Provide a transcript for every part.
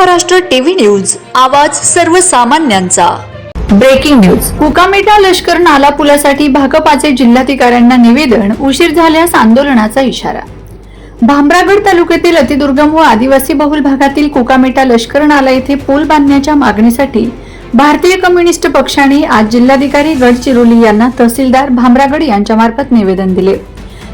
Maharashtra TV news, आवाज सर्वसामान्यांचा। Breaking news. कुकामेटा लष्कर नाला पुलासाठी भाकपाचे जिल्हाधिकाऱ्यांना निवेदन, उशीर झाल्यास आंदोलनाचा इशारा। भामरागड तालुक्यातील अतिदुर्गम व आदिवासी बहुल भागातील कुकामेटा लष्कर नाला येथे पूल बांधण्याच्या मागणीसाठी भारतीय कम्युनिस्ट पक्षाने आज जिल्हाधिकारी गडचिरोली यांना तहसीलदार भामरागड यांच्या मार्फत निवेदन दिले।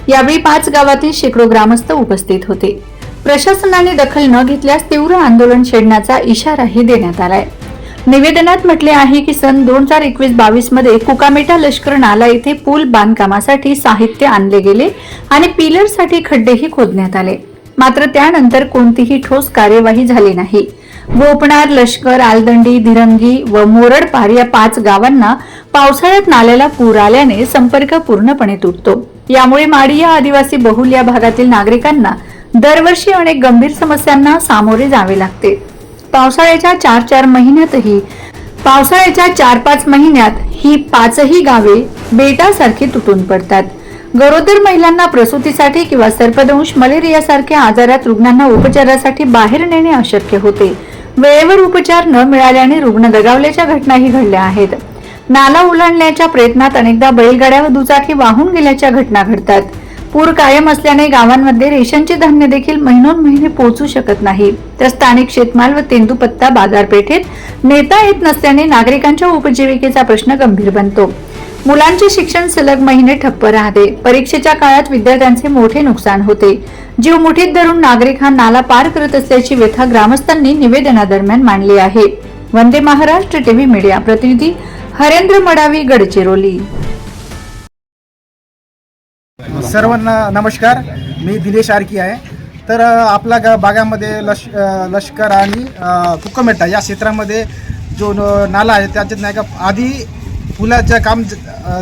यावेळी 5 गावातील शेकडो ग्रामस्थ उपस्थित होते। प्रशासनाने दखल न घेतल्यास तीव्र आंदोलन छेडण्याचा इशाराही देण्यात आलाय। निवेदनात म्हटले आहे की सन 2021-22 मध्ये कुकामेटा लष्कर नाला येथे पूल बांधकामासाठी साहित्य आणले गेले आणि पिलरसाठी खड्डेही खोदण्यात आले, मात्र त्यानंतर कोणतीही ठोस कार्यवाही झाली नाही। गोपनार, लष्कर, आलदंडी, धिरंगी व मोरडपार या 5 गावांना पावसाळ्यात नाल्याला पूर आल्याने संपर्क पूर्णपणे तुटतो। यामुळे माडी या आदिवासी बहुल या भागातील नागरिकांना दरवर्षी अनेक गंभीर समस्यांना सामोरे जावे लागते। पावसाळ्याच्या 4-5 महिन्यात ही 5ही गावे बेटासारखी तुटून पडतात। गरोदर महिलांना प्रसूतीसाठी किंवा सर्पदंश, मलेरिया सारख्या आजारात रुग्णांना उपचारासाठी बाहेर नेणे अशक्य होते। वेळेवर उपचार न मिळाल्याने रुग्ण दगावल्याच्या घटनाही घडल्या आहेत। नाला ओलांडण्याच्या प्रयत्नात अनेकदा बैलगाड्या व दुचाकी वाहून गेल्याच्या घटना घडतात। पूर कायम असल्याने गावांमध्ये रेशनचे धान्य देखील महिने पोहोचू शकत नाही, तर स्थानिक शेतमाल व तेंदूपत्ता बाजारपेठेत नेता येत नसल्याने नागरिकांच्या उपजीविकेचा प्रश्न गंभीर बनतो। मुलांचे शिक्षण सलग महिने ठप्प राहते। परीक्षेच्या काळात विद्यार्थ्यांचे मोठे नुकसान होते। जीव मुठीत धरून नागरिक हा नाला पार करत असल्याची व्यथा ग्रामस्थांनी निवेदनादरम्यान मांडली आहे। वंदे महाराष्ट्र टीव्ही मीडिया प्रतिनिधी हरेंद्र मडावी, गडचिरोली। सर्वांना नमस्कार, मी दिनेश आरकी आहे। तर आपल्या भागामध्ये लष्कर आणि कुकामेटा या क्षेत्रामध्ये जो नाला आहे त्याच्यात नाही का आधी पुलाचं काम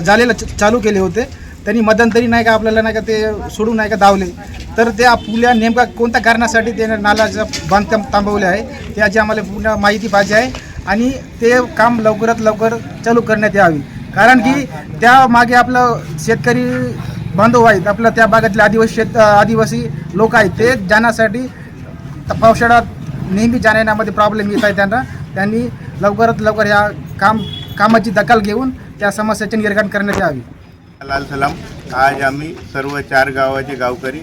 झालेलं चालू केले होते, त्यांनी मध्यंतरी नाही का आपल्याला नाही का ते सोडून नाही का धावले। तर त्या पुल्या नेमका कोणत्या कारणासाठी ते नालाचं बांधकाम थांबवले आहे त्याची आम्हाला पूर्ण माहिती पाहिजे आहे आणि ते काम लवकरात लवकर चालू करण्यात यावी। कारण की त्या मागे आपलं शेतकरी बांधव आहेत, आपल्या त्या भागातले आदिवासी लोक आहेत, ते जाण्यासाठी पावसाळ्यात नेहमी जाण्यामध्ये प्रॉब्लेम येत आहे। त्यांनी लवकरात लवकर या कामाची दखल घेऊन त्या समस्याचे निराकरण करण्यात यावी। लाल सलाम। आज आम्ही सर्व 4 गावाचे गावकरी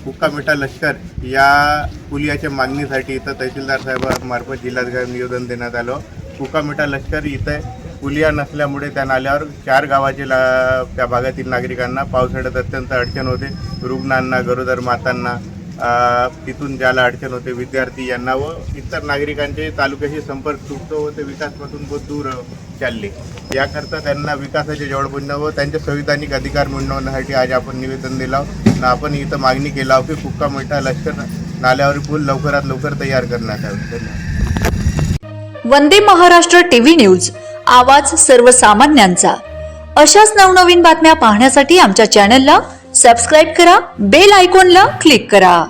कुकामेटा लष्कर या पुलियाच्या मागणीसाठी इथं तहसीलदार साहेबांमार्फत जिल्हाधिकारी निवेदन देण्यात आलं। कुकामेटा लष्कर इथं पुलिया नसल्यामुळे त्या नाल्यावर 4 गावाचे त्या भागातील नागरिकांना पावसाळ्यात अत्यंत अडचण होते। रुग्णांना, गरोदर मातांना तिथून ज्याला अडचण होते, विद्यार्थी यांना व इतर नागरिकांचे तालुक्याशी संपर्क तुटतो व ते विकासापासून बहुत दूर चालले। याकरता त्यांना विकासाचे जवळ व त्यांचे संविधानिक अधिकार मिळवण्यासाठी आज आपण निवेदन दिलं आणि आपण इथं मागणी केला की कुकामेटा लष्कर नाल्यावर पूल लवकरात लवकर तयार करण्यात यावे। वंदे महाराष्ट्र टीव्ही न्यूज, आवाज सर्वसामान्यांचा। अशाच नवनवीन बातम्या पाहण्यासाठी आमच्या चॅनलला सबस्क्राइब करा, बेल आयकॉनला क्लिक करा।